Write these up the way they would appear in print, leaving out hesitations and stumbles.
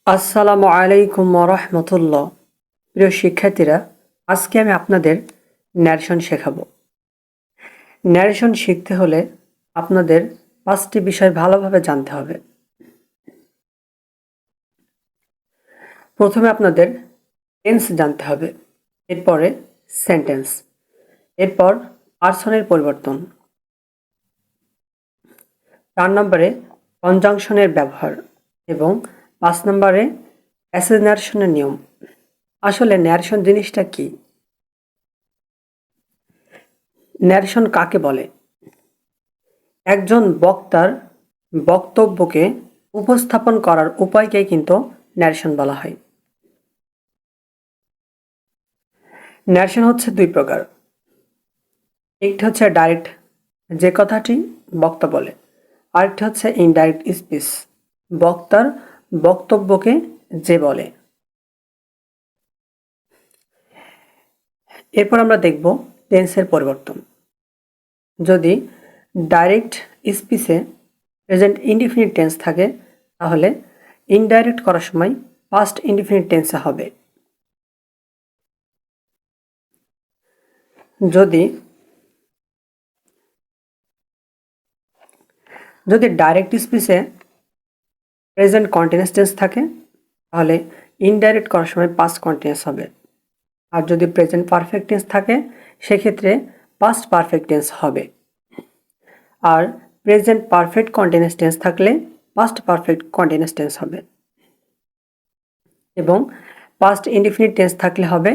আসসালামু আলাইকুম রহমতুল্লাহ। প্রিয় শিক্ষার্থীরা, আজকে আমি আপনাদের ন্যারেশন শেখাবো। ন্যারেশন শিখতে হলে আপনাদের 5টি বিষয় ভালোভাবে জানতে হবে। প্রথমে আপনাদের টেন্স জানতে হবে, এরপরে সেন্টেন্স, এরপর পার্সনের পরিবর্তন, 4 নম্বরে কনজাংশনের ব্যবহার এবং 5 নম্বরে অ্যাসেনারেশনের নিয়ম। আসলে ন্যারেশন জিনিসটা কি? ন্যারেশন কাকে বলে? একজন বক্তার বক্তব্যকে উপস্থাপন করার উপায়কে কিন্তু ন্যারেশন বলা হয়। ন্যারেশন হচ্ছে 2 প্রকার। একটি হচ্ছে ডাইরেক্ট, যে কথাটি বক্তা বলে, আরেকটি হচ্ছে ইনডাইরেক্ট স্পিচ, বক্তার বক্তব্যকে যে বলে। এরপর আমরা দেখব টেন্সের পরিবর্তন। যদি ডাইরেক্ট স্পিচে প্রেজেন্ট ইনডিফিনিট টেন্স থাকে, তাহলে ইনডাইরেক্ট করার সময় পাস্ট ইনডিফিনিট টেন্সে হবে। যদি ডাইরেক্ট স্পিচে প্রেজেন্ট কন্টিনিউয়াস টেন্স থাকে, তাহলে ইনডাইরেক্ট করার সময় পাস্ট কন্টিনিউয়াস হবে। আর যদি প্রেজেন্ট পারফেক্ট টেন্স থাকে, সেক্ষেত্রে পাস্ট পারফেক্ট টেন্স হবে। আর প্রেজেন্ট পারফেক্ট কন্টিনিউয়াস টেন্স থাকলে পাস্ট পারফেক্ট কন্টিনিউয়াস টেন্স হবে। এবং পাস্ট ইনডিফিনিট টেন্স থাকলে হবে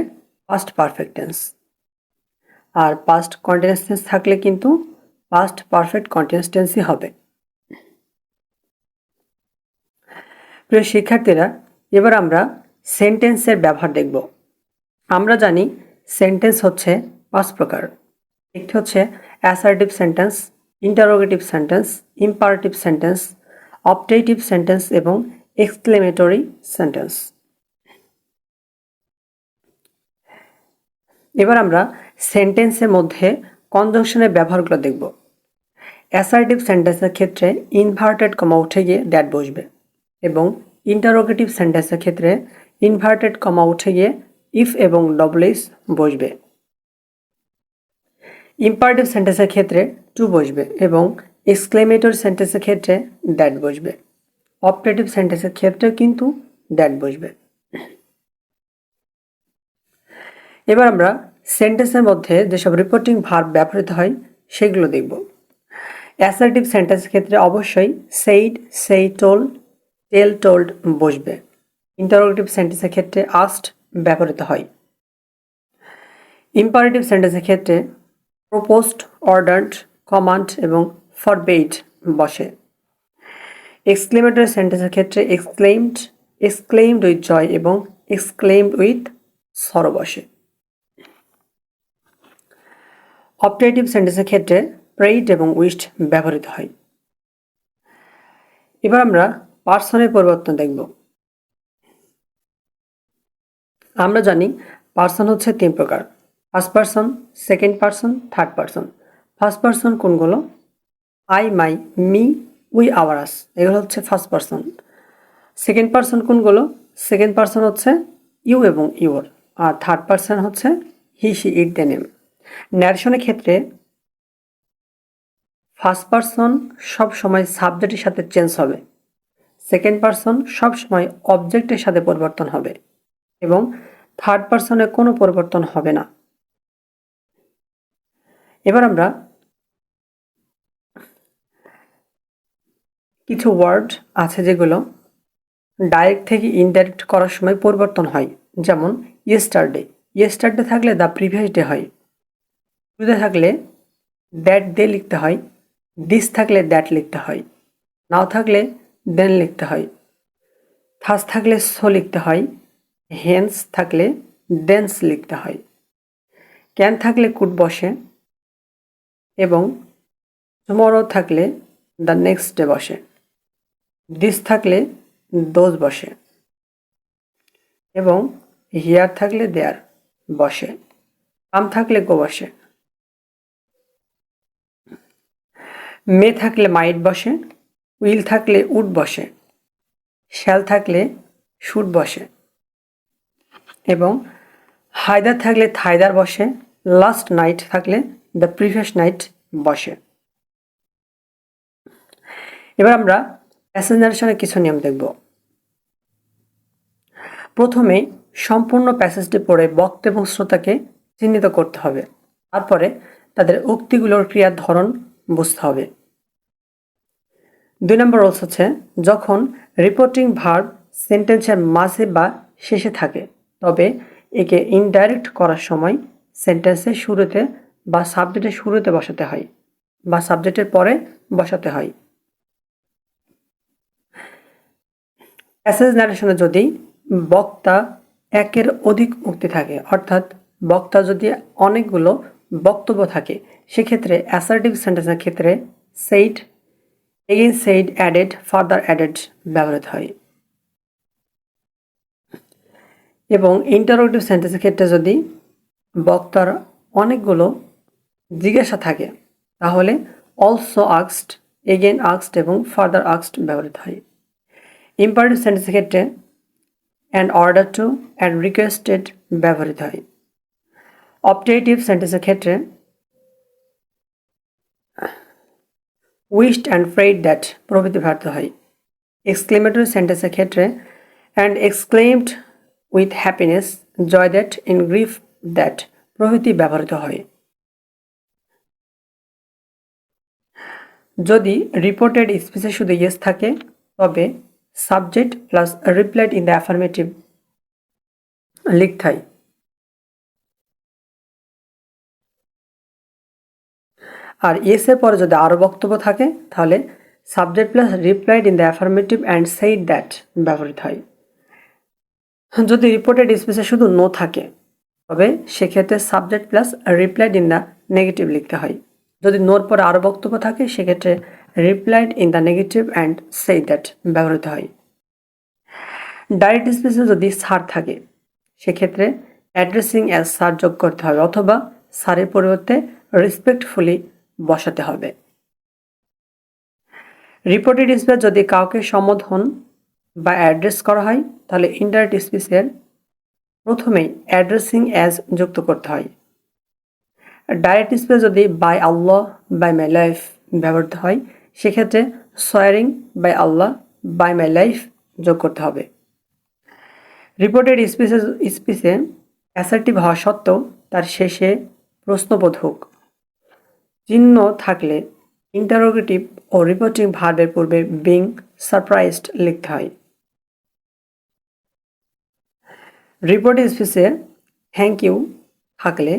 পাস্ট পারফেক্ট টেন্স। আর পাস্ট কন্টিনিউয়াস টেন্স থাকলে কিন্তু পাস্ট পারফেক্ট কন্টিনিউয়াস টেন্সই হবে। প্রিয় শিক্ষার্থীরা, এবার আমরা সেন্টেন্সের ব্যবহার দেখব। আমরা জানি সেন্টেন্স হচ্ছে 5 প্রকার। একটি হচ্ছে assertive sentence, interrogative sentence, imperative sentence, objective sentence এবং এক্সক্লেমেটরি সেন্টেন্স। এবার আমরা সেন্টেন্সের মধ্যে কনজাংশনের ব্যবহারগুলো দেখব। অ্যাসার্টিভ সেন্টেন্সের ক্ষেত্রে ইনভার্টেড কমা উঠে গিয়ে দ্যাট বসবে এবং ইন্টারোগেটিভ সেন্টেন্সের ক্ষেত্রে ইনভার্টেড কমা উঠে গিয়ে ইফ এবং ডবলএস বসবে। ইম্পারেটিভ সেন্টেন্সের ক্ষেত্রে টু বসবে এবং এক্সক্লেমেটরি সেন্টেন্সের ক্ষেত্রে দ্যাট বসবে। অবজেক্টিভ সেন্টেন্সের ক্ষেত্রেও কিন্তু দ্যাট বসবে। এবার আমরা সেন্টেন্সের মধ্যে যেসব রিপোর্টিং ভার্ব ব্যবহৃত হয় সেগুলো দেখব। অ্যাসার্টিভ সেন্টেন্সের ক্ষেত্রে অবশ্যই সেইড, সেই টোল্ড, টেল টোল্ড বসবে। ইন্টারোগেটিভ সেন্টেন্সের ক্ষেত্রে আস্কড ব্যবহৃত হয়। ইম্পারেটিভ সেন্টেন্সের ক্ষেত্রে প্রপোজড, অর্ডার্ড, কমান্ড এবং ফরবেড বসে। এক্সক্লেমেটরি সেন্টেন্সের ক্ষেত্রে এক্সক্লেইমড উইথ জয় এবং এক্সক্লেইমড উইথ সরো বসে। অবজেক্টিভ সেন্টেন্সের ক্ষেত্রে প্রেইড এবং উইশড ব্যবহৃত হয়। এবার আমরা পার্সনের পরিবর্তন দেখব। আমরা জানি পার্সন হচ্ছে 3 প্রকার: first person, second person, third person. First person কোনগুলো? I, my, me, we, our, us, এগুলো হচ্ছে ফার্স্ট পার্সন। সেকেন্ড পার্সন কোনগুলো? সেকেন্ড পার্সন হচ্ছে ইউ এবং ইউর। আর থার্ড পার্সন হচ্ছে he, she, it, they, name. ন্যারেশনের ক্ষেত্রে ফার্স্ট পার্সন সব সময় সাবজেক্টের সাথে চেঞ্জ হবে, সেকেন্ড পার্সন সব সময় অবজেক্টের সাথে পরিবর্তন হবে এবং থার্ড পার্সনে কোনো পরিবর্তন হবে না। এবার আমরা কিছু ওয়ার্ড আছে যেগুলো ডাইরেক্ট থেকে ইনডাইরেক্ট করার সময় পরিবর্তন হয়, যেমন ইয়েস্টারডে। ইয়েস্টারডে থাকলে দ্য প্রিভিয়াস ডে হয়। টুডে থাকলে দ্যাট ডে লিখতে হয়। দিস থাকলে দ্যাট লিখতে হয়। নাও থাকলে দেন লিখতে হয়। থাস থাকলে সো লিখতে হয়। হেন্স থাকলে দেন্স লিখতে হয়। ক্যান থাকলে কুড বসে এবং টুমরো থাকলে দ্য নেক্সট ডে বসে। দিস থাকলে দোজ বসে এবং হিয়ার থাকলে দেয়ার বসে। কাম থাকলে গো বসে। মে থাকলে মাইট বসে। উইল থাকলে উড বসে। শ্যাল থাকলে শুড বসে এবং হায়দার থাকলে থাইদার বসে, লাস্ট নাইট থাকলে দ্য প্রিভিয়াস নাইট বসে। এবার আমরা প্যাসেজ ন্যারেশনের কিছু নিয়ম দেখব। প্রথমেই সম্পূর্ণ প্যাসেজটি পড়ে বক্তা এবং শ্রোতাকে চিহ্নিত করতে হবে। তারপরে তাদের উক্তিগুলোর ক্রিয়ার ধরন বুঝতে হবে। 2 নম্বর রুলস হচ্ছে, যখন রিপোর্টিং ভার্ব সেন্টেন্সের মাঝে বা শেষে থাকে তবে একে ইনডাইরেক্ট করার সময় সেন্টেন্সের শুরুতে বা সাবজেক্টের শুরুতে বসাতে হয় বা সাবজেক্টের পরে বসাতে হয়। প্যাসেজ ন্যারেশনে যদি বক্তা একের অধিক উক্তি থাকে, অর্থাৎ বক্তা যদি অনেকগুলো বক্তব্য থাকে, সেক্ষেত্রে অ্যাসার্টিভ সেন্টেন্সের ক্ষেত্রে said, again said, added, further added ব্যবহৃত হয়। এবং ইন্টারোগেটিভ সেন্টেন্সের ক্ষেত্রে যদি বক্তার অনেকগুলো জিজ্ঞাসা থাকে তাহলে অলসো আস্কড, এগেইন আস্কড এবং ফার্দার আস্কড ব্যবহৃত হয়। ইম্পারেটিভ সেন্টেন্সের ক্ষেত্রে and order to and requested ব্যবহৃত হয়। অপটেটিভ সেন্টেন্সের ক্ষেত্রে উইশড অ্যান্ড প্রেইড দ্যাট প্রভৃতি ব্যবহৃত হয়। এক্সক্লেমেটরি সেন্টেন্সের ক্ষেত্রে and exclaimed with happiness, joy that, in grief that প্রভৃতি ব্যবহৃত হয়। যদি রিপোর্টেড স্পিচে শুধু ইয়েস থাকে তবে subject plus replied in the affirmative লিখতে হয়। আর ইয়েসের পরে যদি আরও বক্তব্য থাকে তাহলে subject plus replied in the affirmative and said that ব্যবহৃত হয়। যদি রিপোর্টেড স্পিচে শুধু নো থাকে তবে সেক্ষেত্রে subject plus replied in the negative লিখতে হয়। যদি নোর পরে আরও বক্তব্য থাকে সেক্ষেত্রে replied in the negative and সেই দ্যাট ব্যবহৃত হয়। ডাইরেক্ট স্পিচে যদি স্যার থাকে সেক্ষেত্রে অ্যাড্রেসিং অ্যাজ স্যার যোগ করতে হবে অথবা স্যারের পরিবর্তে রেসপেক্টফুলি বসাতে হবে। রিপোর্টেড স্পিচ যদি কাউকে সম্বোধন বা অ্যাড্রেস করা হয় তাহলে ইনডাইরেক্ট স্পিচের প্রথমেই অ্যাড্রেসিং অ্যাজ যুক্ত করতে হয়। ডাইরেক্ট স্পিচ যদি by Allah, by my life ব্যবহৃত হয় সেক্ষেত্রে swearing by Allah, by my life যোগ করতে হবে। রিপোর্টেড স্পিচে অ্যাসার্টিভ হওয়া সত্ত্বেও তার শেষে প্রশ্নবোধক চিহ্ন থাকলে ইন্টারোগেটিভ ও রিপোর্টিং ভার্বের পূর্বে বিং সারপ্রাইজড লিখতে হয়। রিপোর্টিং স্পিচে থ্যাংক ইউ থাকলে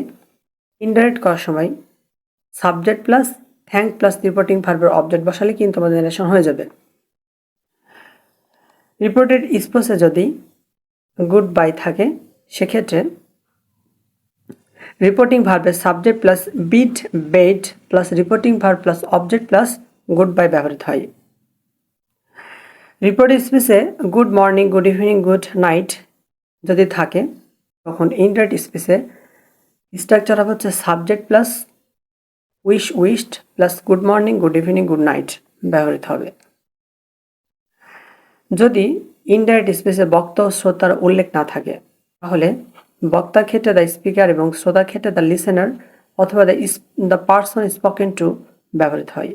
ইনডাইরেক্ট করার সময় subject plus thank plus reporting ভার্বের অবজেক্ট বসালে কিন্তু আমাদের ন্যারেশন হয়ে যাবে। রিপোর্টেড স্পিচে যদি গুড বাই থাকে সেক্ষেত্রে রিপোর্টিং ভার্বের subject plus bid, bade plus reporting verb plus object plus good bye ব্যবহৃত হয়। রিপোর্টিং স্পিচে good morning, good evening, good night যদি থাকে তখন ইনডাইরেক্ট স্পিচে স্ট্রাকচার হচ্ছে subject plus wish, wished plus good morning, good evening, good night ব্যবহৃত হবে। যদি ইনডাইরেক্ট স্পিচে বক্তা ও শ্রোতার উল্লেখ না থাকে তাহলে বক্তার ক্ষেত্রে দ্য স্পিকার এবং শ্রোতার ক্ষেত্রে দ্য লিসেনার অথবা দ্য পার্সন স্পোকেন টু ব্যবহৃত হয়।